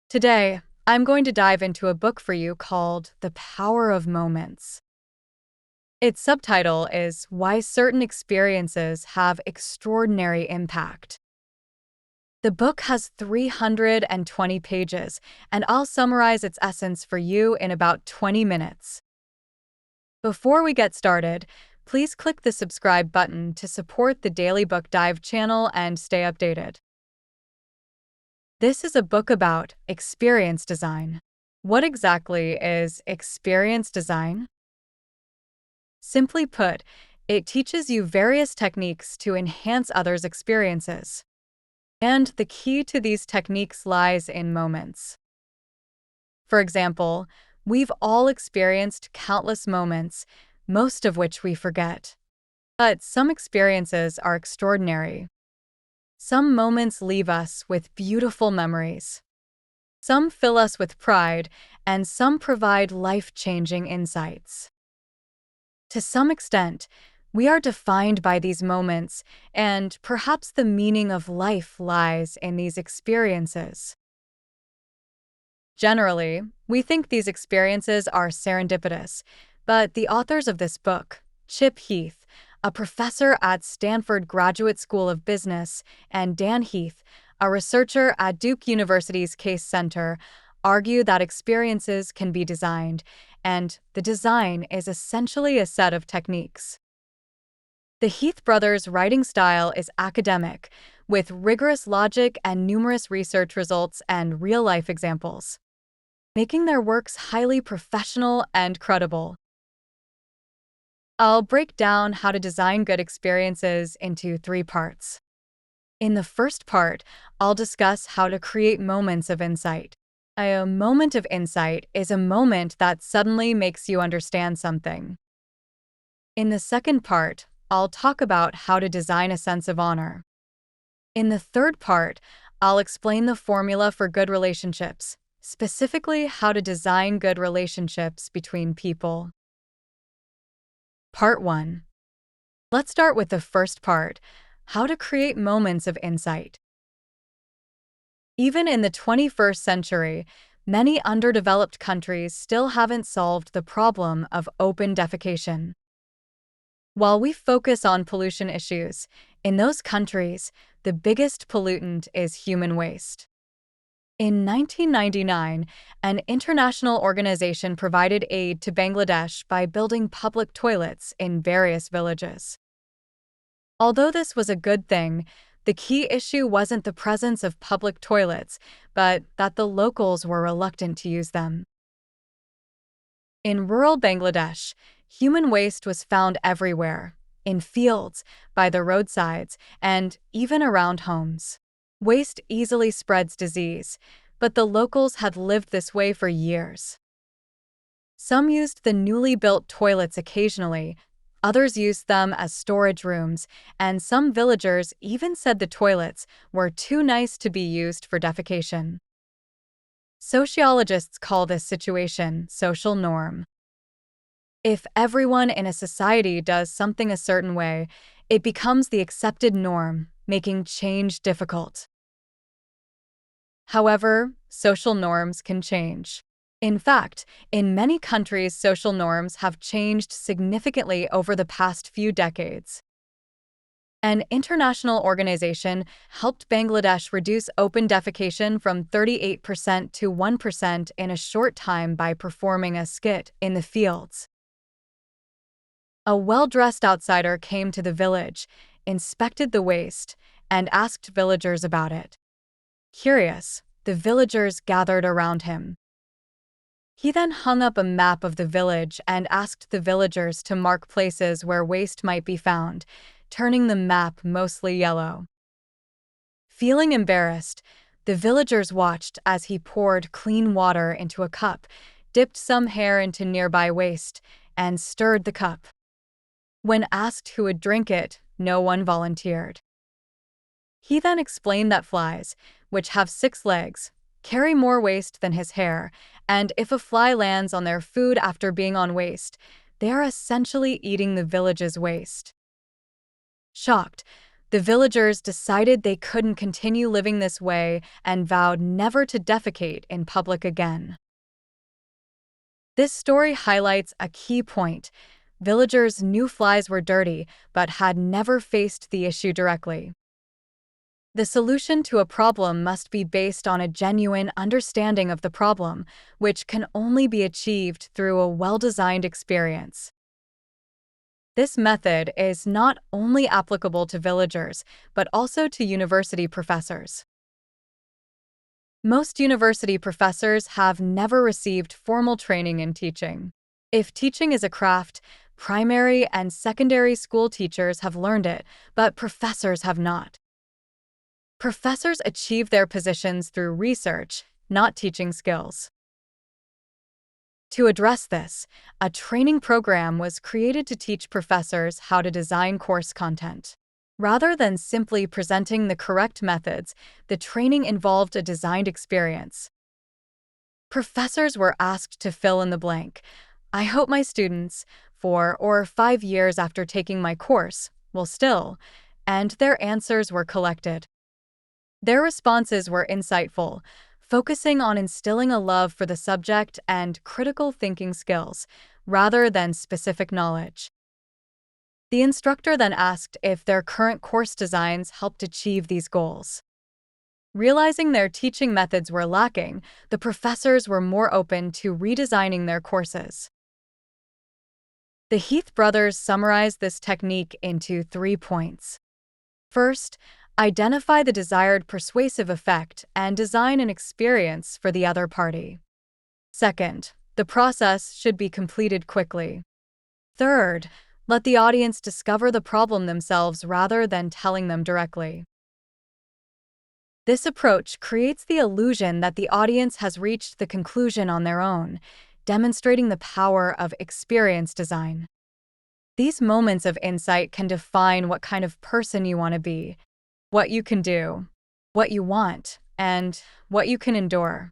Today, I'm going to dive into a book for you called The Power of Moments. Its subtitle is Why Certain Experiences Have Extraordinary Impact. The book has 320 pages, and I'll summarize its essence for you in about 20 minutes. Before we get started, please click the subscribe button to support the Daily Book Dive channel and stay updated. This is a book about experience design. What exactly is experience design? Simply put, it teaches you various techniques to enhance others' experiences. And the key to these techniques lies in moments. For example, we've all experienced countless moments, most of which we forget. But some experiences are extraordinary. Some moments leave us with beautiful memories. Some fill us with pride, and some provide life-changing insights. To some extent, we are defined by these moments, and perhaps the meaning of life lies in these experiences. Generally, we think these experiences are serendipitous, but the authors of this book, Chip Heath, a professor at Stanford Graduate School of Business, and Dan Heath, a researcher at Duke University's Case Center, argue that experiences can be designed, and the design is essentially a set of techniques. The Heath brothers' writing style is academic, with rigorous logic and numerous research results and real-life examples, making their works highly professional and credible. I'll break down how to design good experiences into 3 parts. In the first part, I'll discuss how to create moments of insight. A moment of insight is a moment that suddenly makes you understand something. In the second part, I'll talk about how to design a sense of honor. In the third part, I'll explain the formula for good relationships, specifically how to design good relationships between people. Part 1. Let's start with the first part, how to create moments of insight. Even in the 21st century, many underdeveloped countries still haven't solved the problem of open defecation. While we focus on pollution issues, in those countries, the biggest pollutant is human waste. In 1999, an international organization provided aid to Bangladesh by building public toilets in various villages. Although this was a good thing, the key issue wasn't the presence of public toilets, but that the locals were reluctant to use them. In rural Bangladesh, human waste was found everywhere, in fields, by the roadsides, and even around homes. Waste easily spreads disease, but the locals had lived this way for years. Some used the newly built toilets occasionally, others used them as storage rooms, and some villagers even said the toilets were too nice to be used for defecation. Sociologists call this situation social norm. If everyone in a society does something a certain way, it becomes the accepted norm, making change difficult. However, social norms can change. In fact, in many countries, social norms have changed significantly over the past few decades. An international organization helped Bangladesh reduce open defecation from 38% to 1% in a short time by performing a skit in the fields. A well-dressed outsider came to the village, inspected the waste, and asked villagers about it. Curious, the villagers gathered around him. He then hung up a map of the village and asked the villagers to mark places where waste might be found, turning the map mostly yellow. Feeling embarrassed, the villagers watched as he poured clean water into a cup, dipped some hair into nearby waste, and stirred the cup. When asked who would drink it, no one volunteered. He then explained that flies, which have 6 legs, carry more waste than his hair, and if a fly lands on their food after being on waste, they are essentially eating the village's waste. Shocked, The villagers decided they couldn't continue living this way and vowed never to defecate in public again. This story highlights a key point. Villagers knew flies were dirty, but had never faced the issue directly. The solution to a problem must be based on a genuine understanding of the problem, which can only be achieved through a well-designed experience. This method is not only applicable to villagers, but also to university professors. Most university professors have never received formal training in teaching. If teaching is a craft, primary and secondary school teachers have learned it, but professors have not. Professors achieve their positions through research, not teaching skills. To address this, a training program was created to teach professors how to design course content. Rather than simply presenting the correct methods, the training involved a designed experience. Professors were asked to fill in the blank. I hope my students, 4 or 5 years after taking my course, will still, and their answers were collected. Their responses were insightful, focusing on instilling a love for the subject and critical thinking skills, rather than specific knowledge. The instructor then asked if their current course designs helped achieve these goals. Realizing their teaching methods were lacking, the professors were more open to redesigning their courses. The Heath brothers summarized this technique into 3 points. First, identify the desired persuasive effect and design an experience for the other party. Second, the process should be completed quickly. Third, let the audience discover the problem themselves rather than telling them directly. This approach creates the illusion that the audience has reached the conclusion on their own, demonstrating the power of experience design. These moments of insight can define what kind of person you want to be, what you can do, what you want, and what you can endure.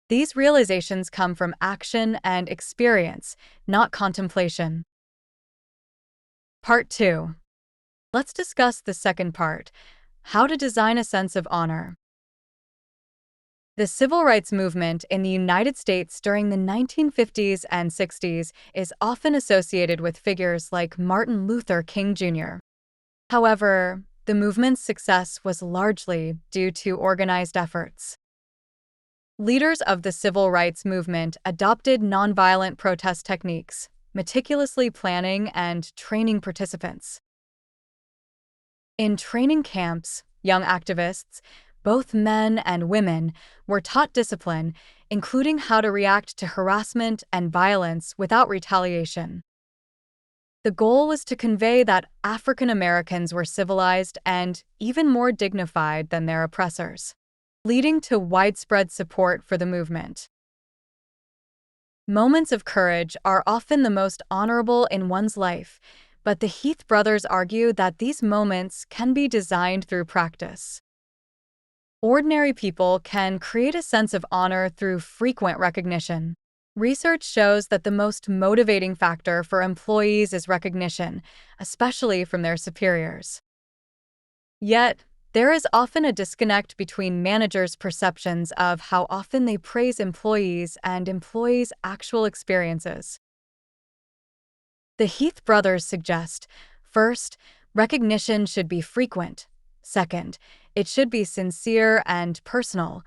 These realizations come from action and experience, not contemplation. Part 2. Let's discuss the second part, how to design a sense of honor. The civil rights movement in the United States during the 1950s and 60s is often associated with figures like Martin Luther King Jr. However, the movement's success was largely due to organized efforts. Leaders of the civil rights movement adopted nonviolent protest techniques, meticulously planning and training participants. In training camps, young activists, both men and women, were taught discipline, including how to react to harassment and violence without retaliation. The goal was to convey that African Americans were civilized and even more dignified than their oppressors, leading to widespread support for the movement. Moments of courage are often the most honorable in one's life, but the Heath brothers argue that these moments can be designed through practice. Ordinary people can create a sense of honor through frequent recognition. Research shows that the most motivating factor for employees is recognition, especially from their superiors. Yet, there is often a disconnect between managers' perceptions of how often they praise employees and employees' actual experiences. The Heath brothers suggest, first, recognition should be frequent. Second, it should be sincere and personal.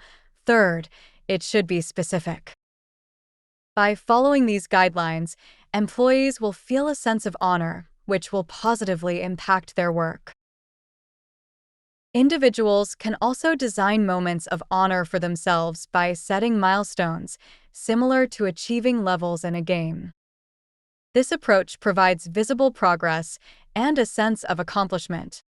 Third, it should be specific. By following these guidelines, employees will feel a sense of honor, which will positively impact their work. Individuals can also design moments of honor for themselves by setting milestones, similar to achieving levels in a game. This approach provides visible progress and a sense of accomplishment.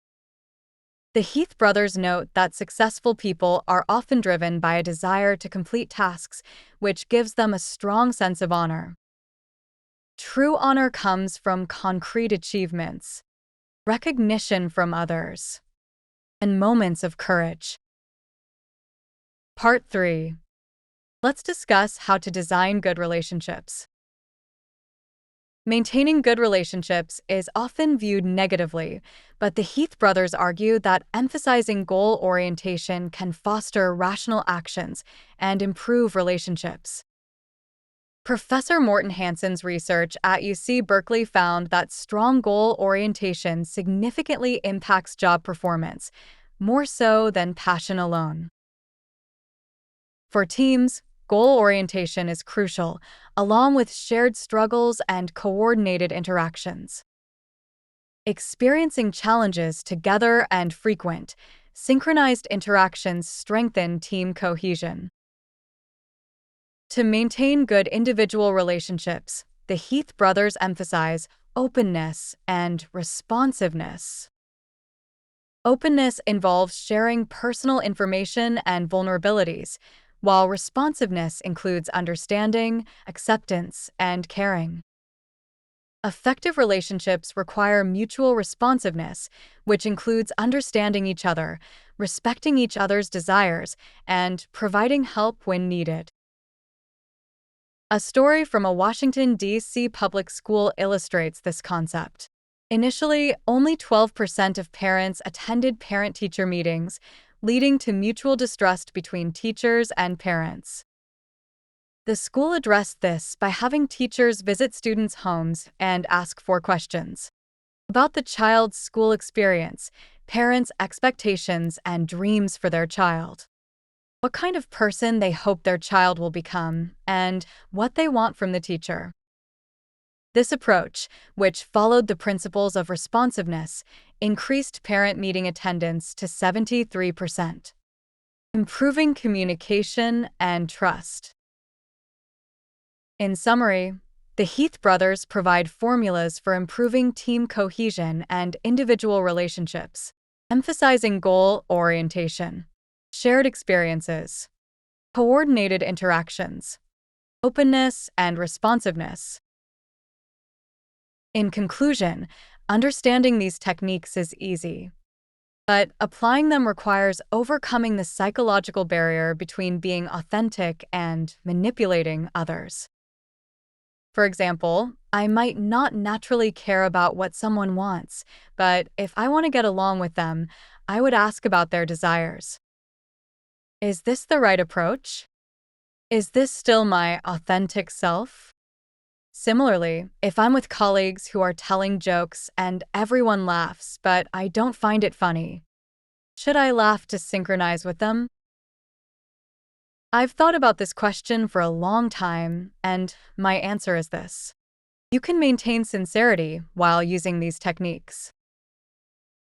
The Heath brothers note that successful people are often driven by a desire to complete tasks, which gives them a strong sense of honor. True honor comes from concrete achievements, recognition from others, and moments of courage. Part 3. Let's discuss how to design good relationships. Maintaining good relationships is often viewed negatively, but the Heath brothers argue that emphasizing goal orientation can foster rational actions and improve relationships. Professor Morton Hansen's research at UC Berkeley found that strong goal orientation significantly impacts job performance, more so than passion alone. For teams, goal orientation is crucial, along with shared struggles and coordinated interactions. Experiencing challenges together and frequent, synchronized interactions strengthen team cohesion. To maintain good individual relationships, the Heath brothers emphasize openness and responsiveness. Openness involves sharing personal information and vulnerabilities, while responsiveness includes understanding, acceptance, and caring. Effective relationships require mutual responsiveness, which includes understanding each other, respecting each other's desires, and providing help when needed. A story from a Washington, D.C. public school illustrates this concept. Initially, only 12% of parents attended parent-teacher meetings, leading to mutual distrust between teachers and parents. The school addressed this by having teachers visit students' homes and ask 4 questions about the child's school experience, parents' expectations, and dreams for their child. What kind of person they hope their child will become, and what they want from the teacher. This approach, which followed the principles of responsiveness, increased parent meeting attendance to 73%, improving communication and trust. In summary, the Heath brothers provide formulas for improving team cohesion and individual relationships, emphasizing goal orientation, shared experiences, coordinated interactions, openness, and responsiveness. In conclusion, understanding these techniques is easy, but applying them requires overcoming the psychological barrier between being authentic and manipulating others. For example, I might not naturally care about what someone wants, but if I want to get along with them, I would ask about their desires. Is this the right approach? Is this still my authentic self? Similarly, if I'm with colleagues who are telling jokes and everyone laughs, but I don't find it funny, should I laugh to synchronize with them? I've thought about this question for a long time, and my answer is this. You can maintain sincerity while using these techniques.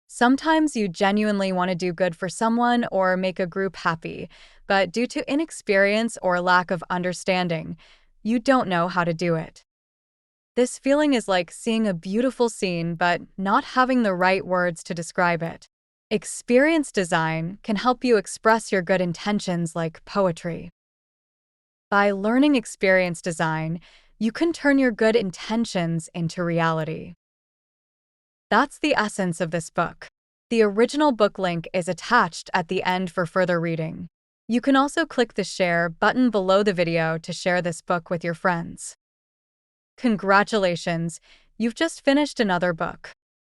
Sometimes you genuinely want to do good for someone or make a group happy, but due to inexperience or lack of understanding, you don't know how to do it. This feeling is like seeing a beautiful scene but not having the right words to describe it. Experience design can help you express your good intentions like poetry. By learning experience design, you can turn your good intentions into reality. That's the essence of this book. The original book link is attached at the end for further reading. You can also click the share button below the video to share this book with your friends. Congratulations, you've just finished another book.